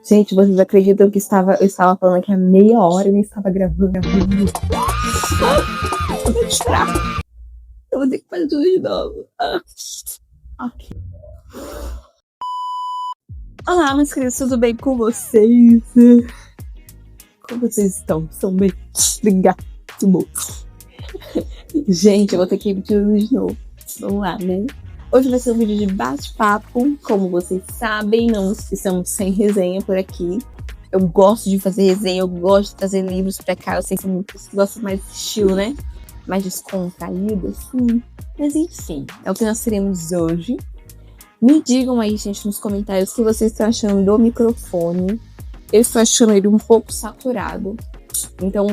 Gente, vocês acreditam que eu estava falando que há meia hora eu não estava gravando? Eu vou chorar. Eu vou ter que fazer tudo de novo. Ok. Olá, meus queridos, tudo bem com vocês? Como vocês estão? Estão bem? Obrigado. Bom. Gente, eu vou ter que repetir tudo de novo. Vamos lá, né? Hoje vai ser um vídeo de bate-papo. Como vocês sabem, não estamos sem resenha por aqui. Eu gosto de fazer resenha, eu gosto de trazer livros pra cá. Eu sei que muitos gostam mais de estilo, né? Mais descontraído, assim. Mas enfim, é o que nós teremos hoje. Me digam aí, gente, nos comentários o que vocês estão achando do microfone. Eu estou achando ele um pouco saturado. Então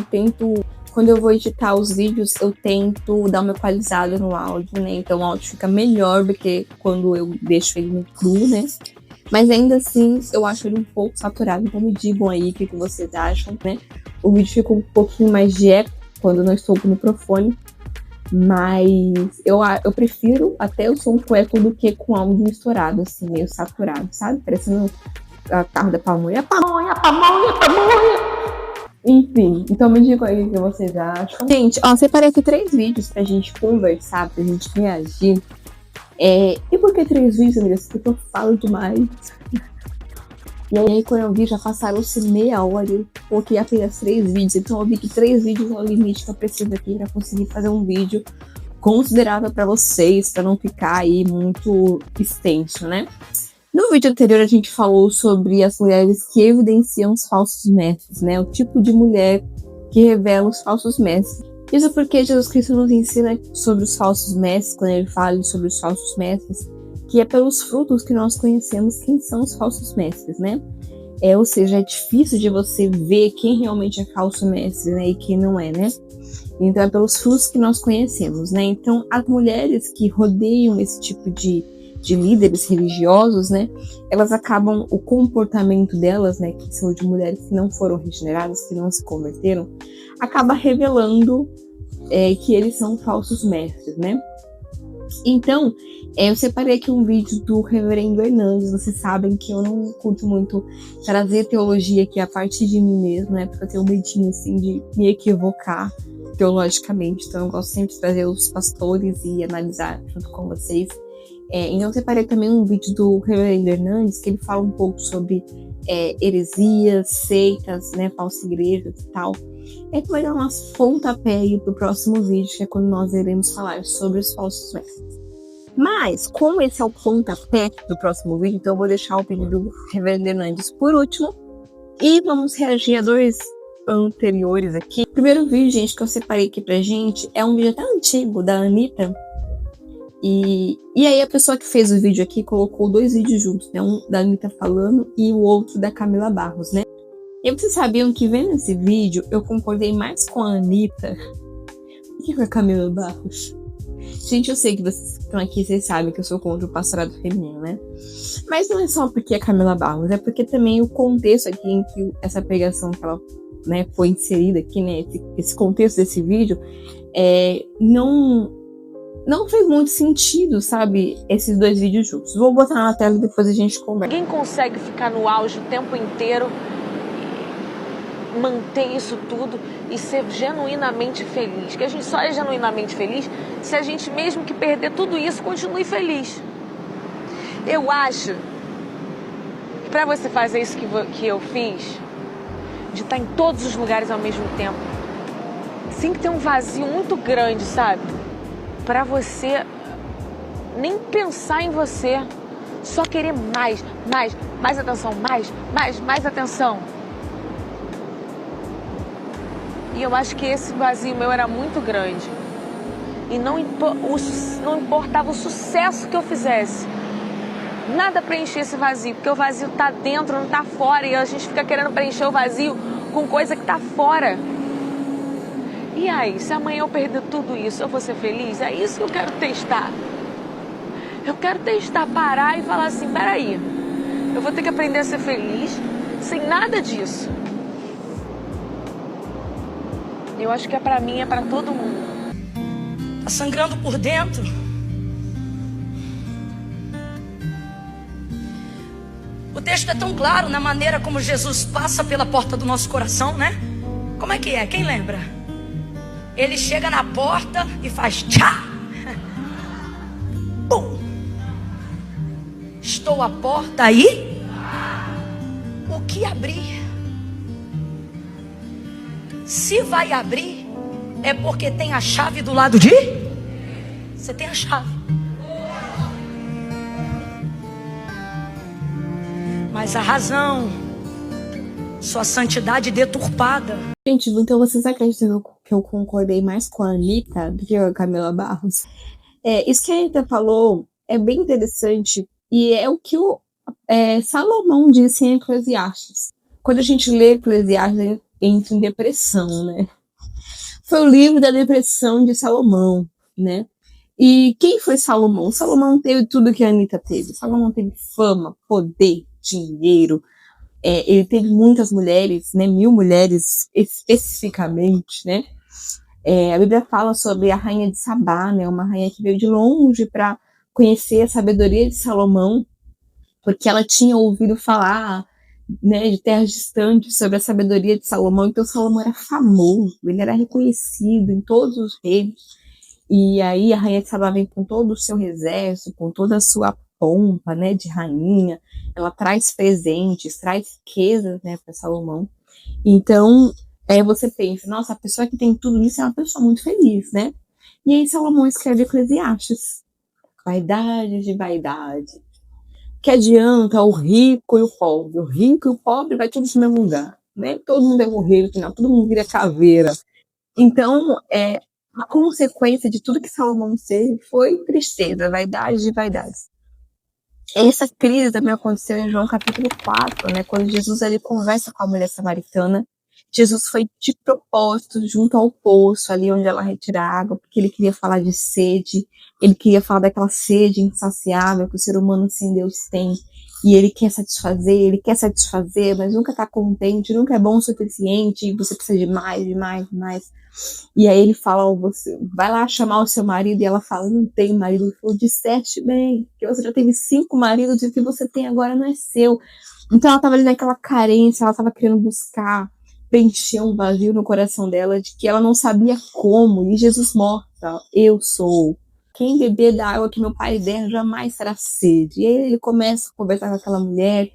quando eu vou editar os vídeos, eu tento dar uma equalizada no áudio, né? Então o áudio fica melhor do que quando eu deixo ele no cru, né? Mas ainda assim, eu acho ele um pouco saturado. Então me digam aí o que vocês acham, né? O vídeo fica um pouquinho mais de eco quando eu não estou com o microfone. Mas eu prefiro até o som com eco do que com áudio misturado, assim, meio saturado, sabe? Parecendo a carro da pamonha. Pamonha! Enfim, então me digam aí o que vocês acham. Gente, separei aqui 3 vídeos pra gente conversar, pra gente reagir. E por que 3 vídeos, amigas? Porque eu falo demais. E aí, quando eu vi, já passaram-se meia hora, eu coloquei apenas 3 vídeos. Então eu vi que 3 vídeos é o limite que eu preciso aqui pra conseguir fazer um vídeo considerável pra vocês, pra não ficar aí muito extenso, né? No vídeo anterior, a gente falou sobre as mulheres que evidenciam os falsos mestres, né? O tipo de mulher que revela os falsos mestres. Isso porque Jesus Cristo nos ensina sobre os falsos mestres, quando ele fala sobre os falsos mestres, que é pelos frutos que nós conhecemos quem são os falsos mestres, né? Ou seja, é difícil de você ver quem realmente é falso mestre, né? E quem não é, né? Então, é pelos frutos que nós conhecemos, né? Então, as mulheres que rodeiam esse tipo de líderes religiosos, né, elas acabam, o comportamento delas, né, que são de mulheres que não foram regeneradas, que não se converteram, acaba revelando que eles são falsos mestres, né. Então, eu separei aqui um vídeo do Reverendo Hernandes. Vocês sabem que eu não curto muito trazer teologia aqui a partir de mim mesmo, né, porque eu tenho um medinho, assim, de me equivocar teologicamente, então eu gosto sempre de trazer os pastores e analisar junto com vocês. Então eu separei também um vídeo do Reverendo Hernandes, que ele fala um pouco sobre heresias, seitas, né, falsas igrejas e tal. Que vai dar umas pontapé aí pro próximo vídeo, que é quando nós iremos falar sobre os falsos mestres. Mas, como esse é o pontapé do próximo vídeo, então eu vou deixar o vídeo do Reverendo Hernandes por último. E vamos reagir a 2 anteriores aqui. O primeiro vídeo, gente, que eu separei aqui pra gente é um vídeo até antigo, da Anitta. E aí a pessoa que fez o vídeo aqui colocou 2 vídeos juntos, né? Um da Anitta falando e o outro da Camila Barros, né? E vocês sabiam que vendo esse vídeo eu concordei mais com a Anitta do que com a Camila Barros? Gente, eu sei que vocês que estão aqui, vocês sabem que eu sou contra o pastorado feminino, né? Mas não é só porque é Camila Barros, é porque também o contexto aqui em que essa pregação que ela, né, foi inserida aqui, né? Esse contexto desse vídeo não fez muito sentido, sabe, esses 2 vídeos juntos. Vou botar na tela e depois a gente conversa. Ninguém consegue ficar no auge o tempo inteiro, manter isso tudo e ser genuinamente feliz. Que a gente só é genuinamente feliz se a gente, mesmo que perder tudo isso, continue feliz. Eu acho que para você fazer isso que eu fiz, de estar em todos os lugares ao mesmo tempo, tem que ter um vazio muito grande, sabe? Para você nem pensar em você, só querer mais atenção, mais atenção. E eu acho que esse vazio meu era muito grande. E não importava o sucesso que eu fizesse. Nada preencher esse vazio, porque o vazio tá dentro, não tá fora. E a gente fica querendo preencher o vazio com coisa que tá fora. E aí, se amanhã eu perder tudo isso, eu vou ser feliz? É isso que eu quero testar. Eu quero testar, parar e falar assim, peraí, eu vou ter que aprender a ser feliz sem nada disso. Eu acho que é pra mim, é pra todo mundo. Tá sangrando por dentro. texto é tão claro na maneira como Jesus passa pela porta do nosso coração, né? Como é que é? Quem lembra? Ele chega na porta e faz tchá. Bum. Estou à porta aí. O que abrir? Se vai abrir, é porque tem a chave do lado de... Você tem a chave. Mas a razão, sua santidade deturpada. Gente, então vocês acreditam que eu concordei mais com a Anitta do que com a Camila Barros? Isso que a Anitta falou é bem interessante e é o que Salomão disse em Eclesiastes. Quando a gente lê Eclesiastes, a gente entra em depressão, né? Foi o livro da depressão de Salomão, né? E quem foi Salomão? Salomão teve tudo que a Anitta teve. Salomão teve fama, poder, dinheiro. Ele teve muitas mulheres, né? 1000 mulheres especificamente, né? A Bíblia fala sobre a rainha de Sabá, né? Uma rainha que veio de longe para conhecer a sabedoria de Salomão, porque ela tinha ouvido falar, né, de terras distantes sobre a sabedoria de Salomão. Então Salomão era famoso, ele era reconhecido em todos os reinos. E aí a rainha de Sabá vem com todo o seu exército, com toda a sua pompa, né, de rainha. Ela traz presentes, traz riquezas, né, para Salomão. Então, você pensa, nossa, a pessoa que tem tudo isso é uma pessoa muito feliz, né? E aí Salomão escreve Eclesiastes. Vaidade de vaidade. Que adianta o rico e o pobre? O rico e o pobre vai todos no mesmo lugar, né? Todo mundo é morrer no final, todo mundo vira caveira. Então, a consequência de tudo que Salomão teve foi tristeza, vaidade de vaidades. Essa crise também aconteceu em João capítulo 4, né? Quando Jesus ali conversa com a mulher samaritana. Jesus foi de propósito junto ao poço, ali onde ela retira a água, porque ele queria falar de sede, ele queria falar daquela sede insaciável que o ser humano sem Deus tem, e ele quer satisfazer, mas nunca está contente, nunca é bom o suficiente, e você precisa de mais, de mais, de mais. E aí ele fala, você vai lá chamar o seu marido, e ela fala, não tenho marido. Ele falou, disseste bem, que você já teve 5 maridos, e o que você tem agora não é seu. Então ela estava ali naquela carência, ela estava querendo buscar preencher um vazio no coração dela, de que ela não sabia como, e Jesus mostra, eu sou. Quem beber da água que meu pai der jamais terá sede. E aí ele começa a conversar com aquela mulher,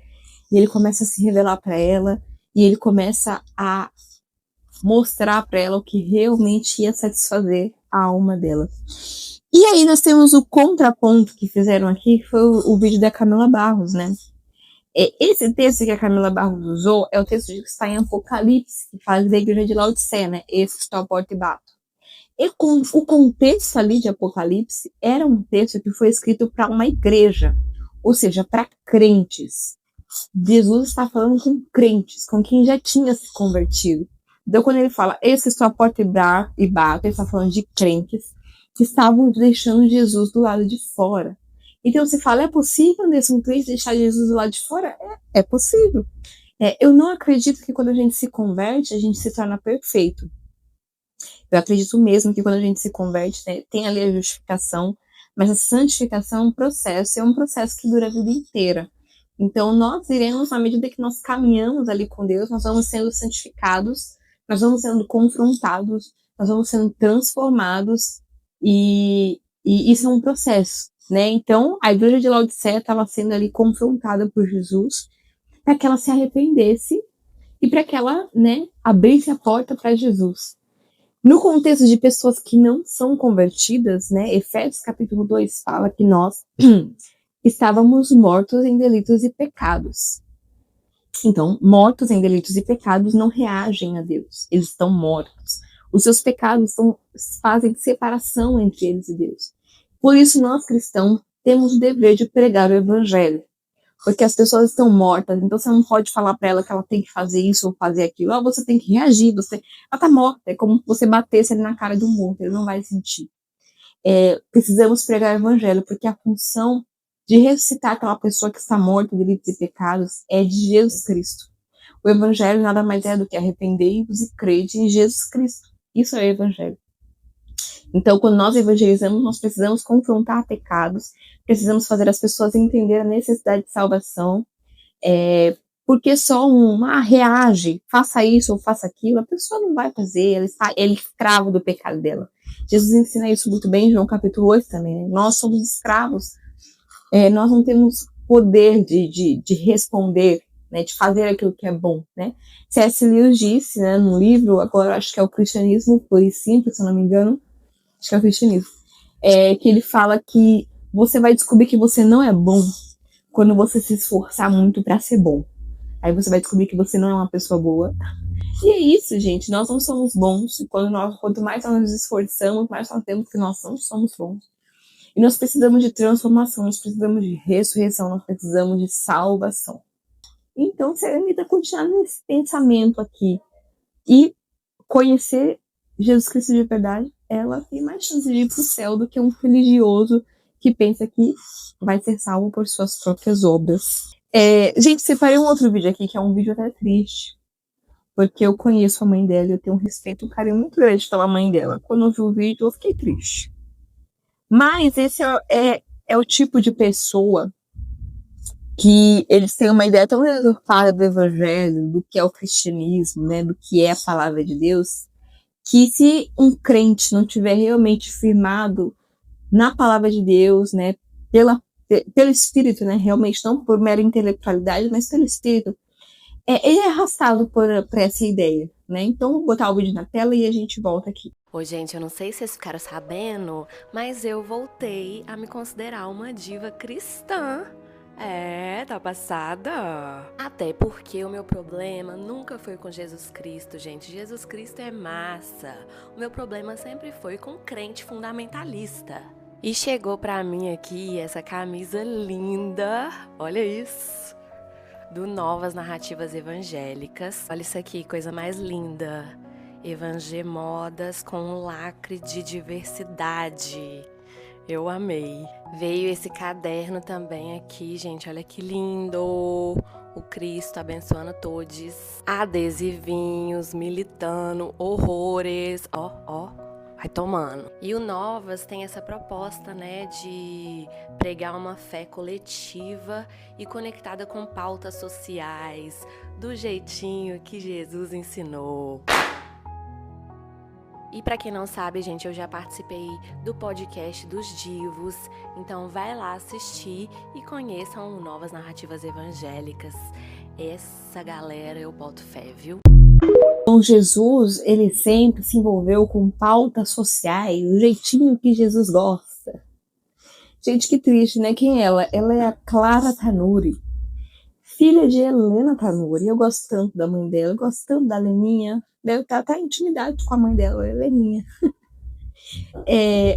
e ele começa a se revelar para ela, e ele começa a mostrar para ela o que realmente ia satisfazer a alma dela. E aí nós temos o contraponto que fizeram aqui, que foi o vídeo da Camila Barros, né? Esse texto que a Camila Barros usou é o texto que está em Apocalipse, que fala da igreja de Laodiceia, né? Esse que estou à porta e bato. E o contexto ali de Apocalipse era um texto que foi escrito para uma igreja, ou seja, para crentes. Jesus está falando com crentes, com quem já tinha se convertido. Então, quando ele fala, esse estou à porta e bato, ele está falando de crentes que estavam deixando Jesus do lado de fora. Então você fala, é possível, Anderson, um crente deixar Jesus do lado de fora? É possível. Eu não acredito que quando a gente se converte, a gente se torna perfeito. Eu acredito mesmo que quando a gente se converte, né, tem ali a justificação, mas a santificação é um processo que dura a vida inteira. Então nós iremos, na medida que nós caminhamos ali com Deus, nós vamos sendo santificados, nós vamos sendo confrontados, nós vamos sendo transformados, e isso é um processo. Né? Então, a igreja de Laodiceia estava sendo ali confrontada por Jesus para que ela se arrependesse e para que ela, né, abrisse a porta para Jesus. No contexto de pessoas que não são convertidas, né, Efésios capítulo 2 fala que nós estávamos mortos em delitos e pecados. Então, mortos em delitos e pecados não reagem a Deus, eles estão mortos. Os seus pecados fazem separação entre eles e Deus. Por isso, nós cristãos temos o dever de pregar o evangelho. Porque as pessoas estão mortas, então você não pode falar para ela que ela tem que fazer isso ou fazer aquilo. Você tem que reagir, ela está morta. É como você batesse ele na cara do morto, ele não vai sentir. Precisamos pregar o evangelho, porque a função de ressuscitar aquela pessoa que está morta de delitos e pecados é de Jesus Cristo. O evangelho nada mais é do que arrependei-vos e crede em Jesus Cristo. Isso é o evangelho. Então, quando nós evangelizamos, nós precisamos confrontar pecados, precisamos fazer as pessoas entender a necessidade de salvação porque só reage, faça isso ou faça aquilo, a pessoa não vai fazer, ela é escravo do pecado dela. Jesus ensina isso muito bem em João capítulo 8 também, né? Nós somos escravos, nós não temos poder de responder, né, de fazer aquilo que é bom, né? C.S. Lewis disse, né, no livro, agora acho que é o Cristianismo Puro e Simples, se eu não me engano, acho que é o Cristianismo, que ele fala que você vai descobrir que você não é bom quando você se esforçar muito para ser bom. Aí você vai descobrir que você não é uma pessoa boa. E é isso, gente. Nós não somos bons. Quanto mais nós nos esforçamos, mais nós temos que nós não somos bons. E nós precisamos de transformação, nós precisamos de ressurreição, nós precisamos de salvação. Então, se a Anitta continuar nesse pensamento aqui e conhecer Jesus Cristo de verdade, ela tem mais chance de ir pro céu do que um religioso que pensa que vai ser salvo por suas próprias obras. Gente, separei um outro vídeo aqui, que é um vídeo até triste, porque eu conheço a mãe dela e eu tenho um respeito, um carinho muito grande pela mãe dela. Quando eu vi o vídeo, eu fiquei triste. Mas esse é o tipo de pessoa que eles têm uma ideia tão deturpada do evangelho, do que é o cristianismo, né, do que é a palavra de Deus, que se um crente não tiver realmente firmado na palavra de Deus, né, pelo Espírito, né, realmente não por mera intelectualidade, mas pelo Espírito, ele é arrastado por essa ideia, né? Então, vou botar o vídeo na tela e a gente volta aqui. Oi, gente, eu não sei se vocês ficaram sabendo, mas eu voltei a me considerar uma diva cristã. Tá passada. Até porque o meu problema nunca foi com Jesus Cristo, gente. Jesus Cristo é massa. O meu problema sempre foi com crente fundamentalista. E chegou pra mim aqui essa camisa linda, olha isso, do Novas Narrativas Evangélicas. Olha isso aqui, coisa mais linda. Evangemodas com um lacre de diversidade. Eu amei. Veio esse caderno também aqui, gente, olha que lindo. O Cristo abençoando todos. Adesivinhos, militando, horrores, ó. Vai tomando. E o Novas tem essa proposta, né, de pregar uma fé coletiva e conectada com pautas sociais, do jeitinho que Jesus ensinou. E pra quem não sabe, gente, eu já participei do podcast dos Divos, então vai lá assistir e conheçam Novas Narrativas Evangélicas. Essa galera eu boto fé, viu? Então, Jesus, ele sempre se envolveu com pautas sociais, o jeitinho que Jesus gosta. Gente, que triste, né? Quem é ela? Ela é a Clara Tanuri, filha de Helena Tanuri. Eu gosto tanto da mãe dela, eu gosto tanto da Leninha. Deve estar até intimidade com a mãe dela, Heleninha.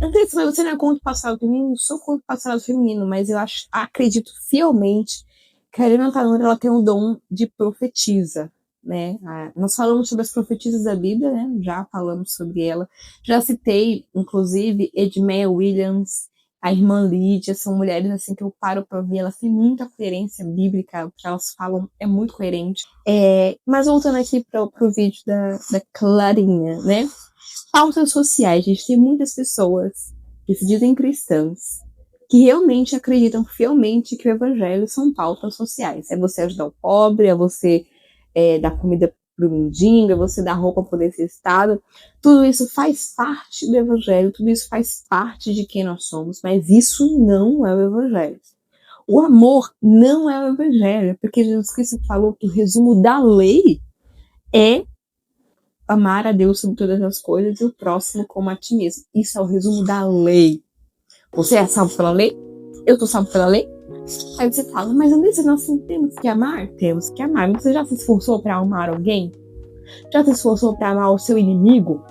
Andressa, mas você não é contra o passado feminino? Eu sou contra o passado feminino, mas eu acredito fielmente que a Helena Tanuri, ela tem um dom de profetisa. Né? Nós falamos sobre as profetisas da Bíblia, né? Já falamos sobre ela, já citei inclusive Edmeia Williams, a irmã Lídia, são mulheres assim que eu paro para ver, elas têm muita coerência bíblica, o que elas falam é muito coerente. Mas voltando aqui pro vídeo da Clarinha, né? Pautas sociais, gente, tem muitas pessoas que se dizem cristãs que realmente acreditam fielmente que o evangelho são pautas sociais. É você ajudar o pobre, é você dar comida pro mendigo, é você dar roupa pro necessitado. Tudo isso faz parte do evangelho, tudo isso faz parte de quem nós somos, mas isso não é o evangelho. O amor não é o evangelho, porque Jesus Cristo falou que o resumo da lei é amar a Deus sobre todas as coisas e o próximo como a ti mesmo. Isso é o resumo da lei. Você é salvo pela lei? Eu tô salvo pela lei? Aí você fala, mas Andressa, nós temos que amar? Temos que amar. Mas você já se esforçou para amar alguém? Já se esforçou para amar o seu inimigo?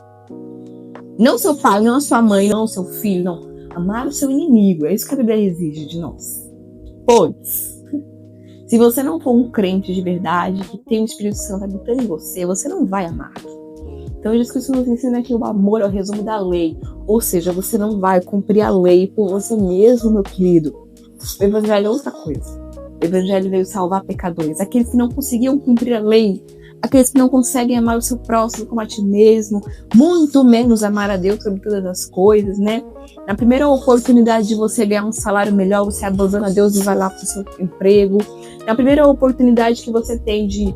Não seu pai, não a sua mãe, não o seu filho, não. Amar o seu inimigo. É isso que a Bíblia exige de nós. Pois, se você não for um crente de verdade, que tem o Espírito Santo habitando em você, você não vai amar. Então, Jesus Cristo nos ensina que o amor é o resumo da lei. Ou seja, você não vai cumprir a lei por você mesmo, meu querido. O evangelho é outra coisa. O evangelho veio salvar pecadores. Aqueles que não conseguiam cumprir a lei, aqueles que não conseguem amar o seu próximo como a ti mesmo, muito menos amar a Deus sobre todas as coisas, né? Na primeira oportunidade de você ganhar um salário melhor, você abandona Deus e vai lá pro seu emprego. É a primeira oportunidade que você tem de,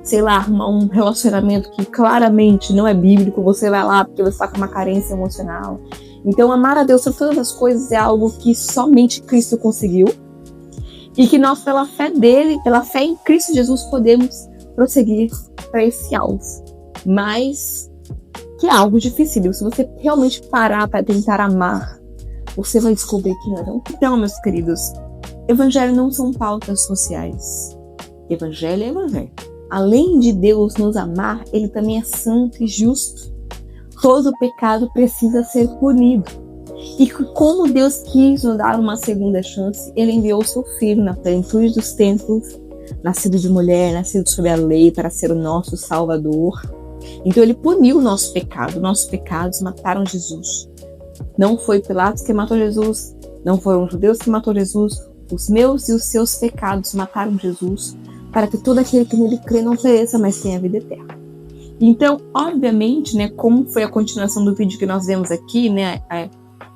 sei lá, arrumar um relacionamento que claramente não é bíblico, você vai lá porque você está com uma carência emocional. Então, amar a Deus sobre todas as coisas é algo que somente Cristo conseguiu. E que nós, pela fé dele, pela fé em Cristo Jesus, podemos prosseguir para esse alvo. Mas que é algo difícil. Se você realmente parar para tentar amar, você vai descobrir que não é tão. Então, meus queridos, evangelho não são pautas sociais. Evangelho é evangelho. Além de Deus nos amar, ele também é santo e justo. Todo pecado precisa ser punido. E como Deus quis nos dar uma segunda chance, ele enviou o seu Filho na plenitude dos tempos, nascido de mulher, nascido sob a lei, para ser o nosso Salvador. Então ele puniu o nosso pecado. Nossos pecados mataram Jesus. Não foi Pilatos que matou Jesus, não foram os judeus que matou Jesus. Os meus e os seus pecados mataram Jesus, para que todo aquele que nele crê não pereça, mas tenha vida eterna. Então, obviamente, né, como foi a continuação do vídeo que nós vemos aqui, né,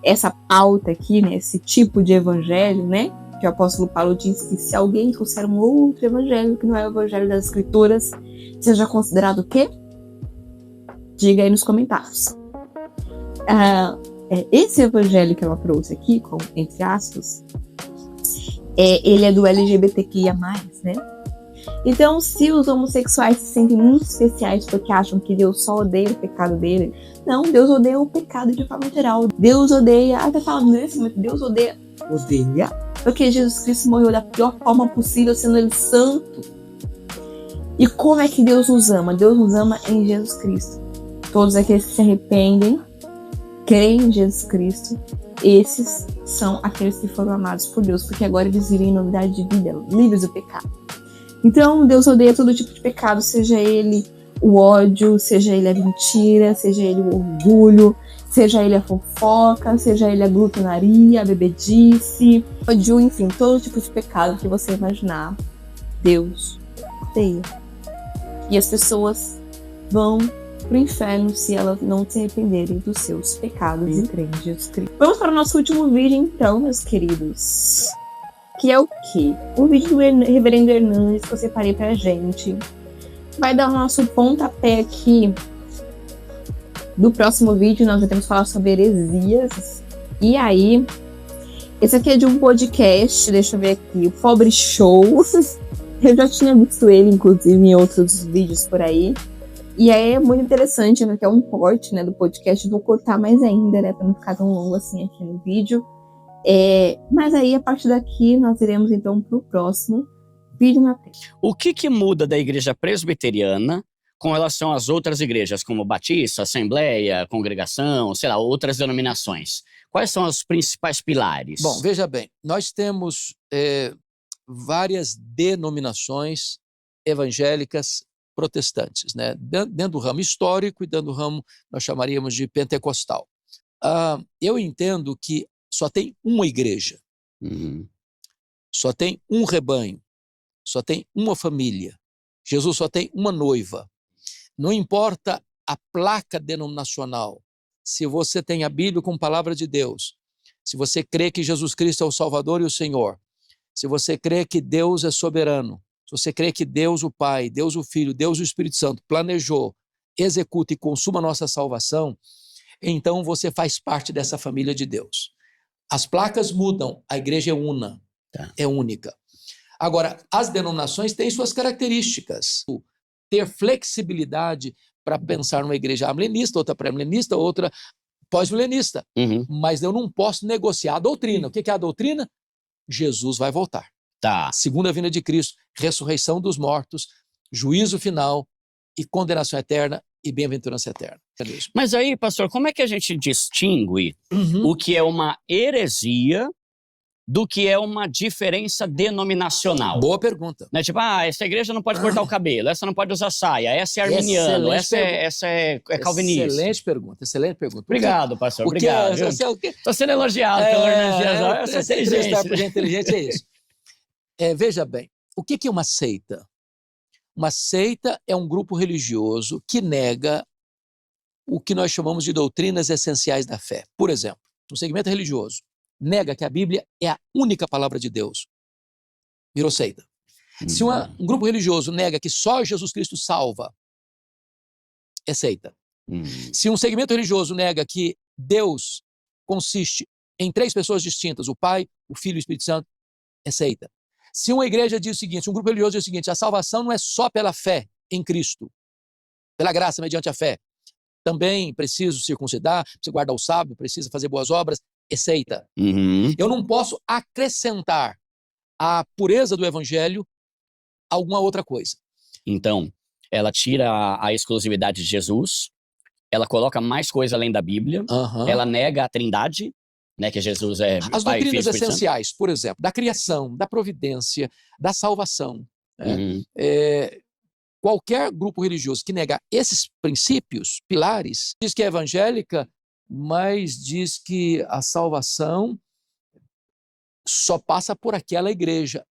essa pauta aqui, né, esse tipo de evangelho, né, que o apóstolo Paulo diz que se alguém trouxer um outro evangelho que não é o evangelho das escrituras, seja considerado o quê? Diga aí nos comentários. Esse evangelho que ela trouxe aqui, com, entre aspas, ele é do LGBTQIA+, né? Então, se os homossexuais se sentem muito especiais porque acham que Deus só odeia o pecado dele, não, Deus odeia o pecado de forma geral. Deus odeia, até falando nesse momento, Deus odeia, porque Jesus Cristo morreu da pior forma possível, sendo ele santo. E como é que Deus nos ama? Deus nos ama em Jesus Cristo. Todos aqueles que se arrependem, creem em Jesus Cristo, esses são aqueles que foram amados por Deus, porque agora eles vivem em novidade de vida, livres do pecado. Então, Deus odeia todo tipo de pecado, seja ele o ódio, seja ele a mentira, seja ele o orgulho, seja ele a fofoca, seja ele a glutonaria, a bebedice, ódio, enfim, todo tipo de pecado que você imaginar, Deus odeia. E as pessoas vão pro inferno se elas não se arrependerem dos seus pecados e crerem em Jesus Cristo. Vamos para o nosso último vídeo então, meus queridos. Que é o quê? O vídeo do Reverendo Hernandes que eu separei pra gente. Vai dar o nosso pontapé aqui do próximo vídeo. Nós vamos falar sobre heresias. E aí, esse aqui é de um podcast, deixa eu ver aqui, o Pobre Show. Eu já tinha visto ele, inclusive, em outros vídeos por aí. E aí é muito interessante, né? Que é um corte, né, do podcast. Eu vou cortar mais ainda, né? Pra não ficar tão longo assim aqui no vídeo. Mas aí, a partir daqui, nós iremos então para o próximo vídeo na tela. O que muda da igreja presbiteriana com relação às outras igrejas, como Batista, Assembleia, Congregação, sei lá, outras denominações? Quais são os principais pilares? Bom, veja bem, nós temos várias denominações evangélicas protestantes, né? Dentro do ramo histórico e dentro do ramo, nós chamaríamos de pentecostal. Eu entendo que só tem uma igreja, só tem um rebanho, só tem uma família. Jesus só tem uma noiva. Não importa a placa denominacional, se você tem a Bíblia com a palavra de Deus, se você crê que Jesus Cristo é o Salvador e o Senhor, se você crê que Deus é soberano, se você crê que Deus o Pai, Deus o Filho, Deus o Espírito Santo planejou, executa e consuma a nossa salvação, então você faz parte dessa família de Deus. As placas mudam, a igreja é una, é única. Agora, as denominações têm suas características. Ter flexibilidade para pensar numa igreja milenista, outra pré-milenista, outra pós-milenista. Mas eu não posso negociar a doutrina. O que é a doutrina? Jesus vai voltar. Segunda vinda de Cristo, ressurreição dos mortos, juízo final e condenação eterna e bem-aventurança eterna. Mas aí, pastor, como é que a gente distingue o que é uma heresia do que é uma diferença denominacional? Boa pergunta. Né? Tipo, essa igreja não pode cortar o cabelo, essa não pode usar saia, essa é arminiano, essa é calvinista. Excelente pergunta, excelente pergunta. Obrigado, pastor, obrigado. Estou sendo elogiado pelo Hernandes. Essa inteligente é isso. Veja bem, o que é uma seita? Uma seita é um grupo religioso que nega o que nós chamamos de doutrinas essenciais da fé. Por exemplo, um segmento religioso nega que a Bíblia é a única palavra de Deus. virou seita. Se um grupo religioso nega que só Jesus Cristo salva, é seita. Se um segmento religioso nega que Deus consiste em 3 pessoas distintas, o Pai, o Filho e o Espírito Santo, é seita. Se uma igreja diz o seguinte, um grupo religioso diz o seguinte, a salvação não é só pela fé em Cristo, pela graça mediante a fé. Também preciso circuncidar, preciso guardar o sábado, preciso fazer boas obras, é seita. Eu não posso acrescentar à pureza do evangelho alguma outra coisa. Então, ela tira a exclusividade de Jesus, ela coloca mais coisa além da Bíblia, ela nega a trindade, né, que Jesus é as Pai, doutrinas Filho, essenciais, por exemplo, da criação, da providência, da salvação. Qualquer grupo religioso que nega esses princípios, pilares, diz que é evangélica, mas diz que a salvação só passa por aquela igreja.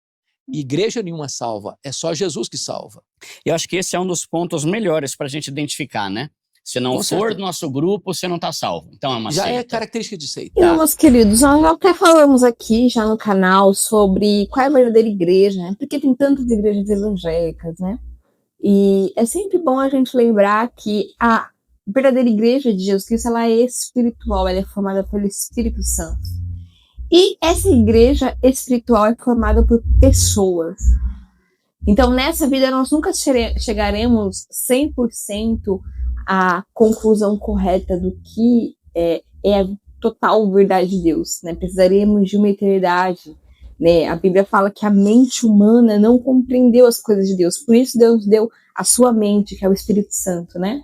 Igreja nenhuma salva, é só Jesus que salva. Eu acho que esse é um dos pontos melhores para a gente identificar, né? Se não Com for certeza. do nosso grupo, você não está salvo. Então é uma Já seita. é característica de seita. Então, meus queridos, nós já até falamos aqui já no canal sobre qual é a verdadeira igreja, né? Porque tem tantas igrejas evangélicas, né? E é sempre bom a gente lembrar que a verdadeira igreja de Jesus Cristo, ela é espiritual, ela é formada pelo Espírito Santo. E essa igreja espiritual é formada por pessoas. Então, nessa vida, nós nunca chegaremos 100% à conclusão correta do que é a total verdade de Deus, né? Precisaremos de uma eternidade, né? A Bíblia fala que a mente humana não compreendeu as coisas de Deus, por isso Deus deu a sua mente, que é o Espírito Santo, né?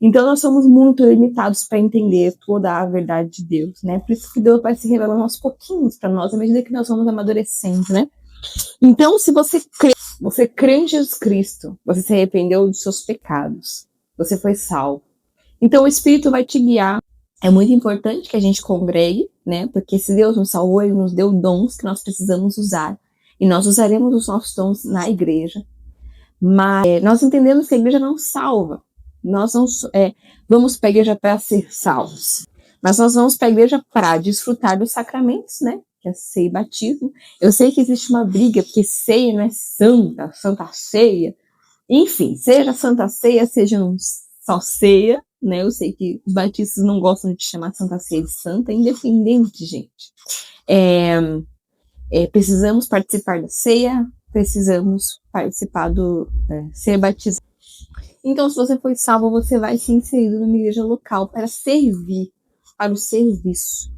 Então nós somos muito limitados para entender toda a verdade de Deus, né? Por isso que Deus vai se revelando aos pouquinhos para nós, à medida que nós vamos amadurecendo, né? Então, se você crê em Jesus Cristo, você se arrependeu dos seus pecados, você foi salvo. Então o Espírito vai te guiar. É muito importante que a gente congregue, né? Porque se Deus nos salvou, Ele nos deu dons que nós precisamos usar. E nós usaremos os nossos dons na igreja. Mas nós entendemos que a igreja não salva. Nós não vamos para a igreja para ser salvos. Mas nós vamos para a igreja para desfrutar dos sacramentos, né? Que é ceia e batismo. Eu sei que existe uma briga, porque ceia não é santa ceia. Enfim, seja santa ceia, seja só ceia, né? Eu sei que os batistas não gostam de chamar Santa Ceia de santa, independente, gente. Precisamos participar da ceia, precisamos participar do ser batizado. Então, se você foi salvo, você vai se inserir numa igreja local para servir, para o serviço.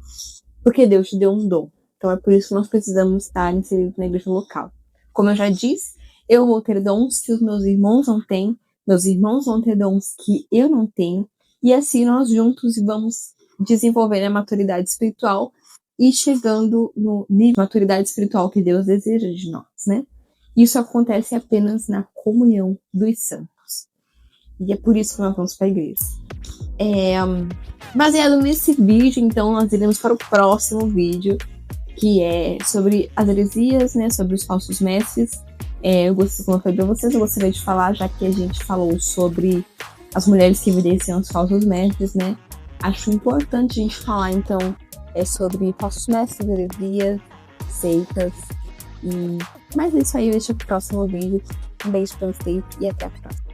Porque Deus te deu um dom. Então, é por isso que nós precisamos estar inseridos na igreja local. Como eu já disse, eu vou ter dons que os meus irmãos não têm, meus irmãos vão ter dons que eu não tenho, e assim nós juntos vamos desenvolver a maturidade espiritual e chegando no nível de maturidade espiritual que Deus deseja de nós, né? Isso acontece apenas na comunhão dos santos. E é por isso que nós vamos para a igreja. Baseado nesse vídeo, então, nós iremos para o próximo vídeo, que é sobre as heresias, né? Sobre os falsos mestres. Como eu falei para vocês, eu gostaria de falar, já que a gente falou sobre as mulheres que evidenciam os falsos mestres, né? Acho importante a gente falar, então, sobre falsos mestres, heresias, seitas. Mas é isso aí, eu deixo pro próximo vídeo. Um beijo pra vocês e até a próxima.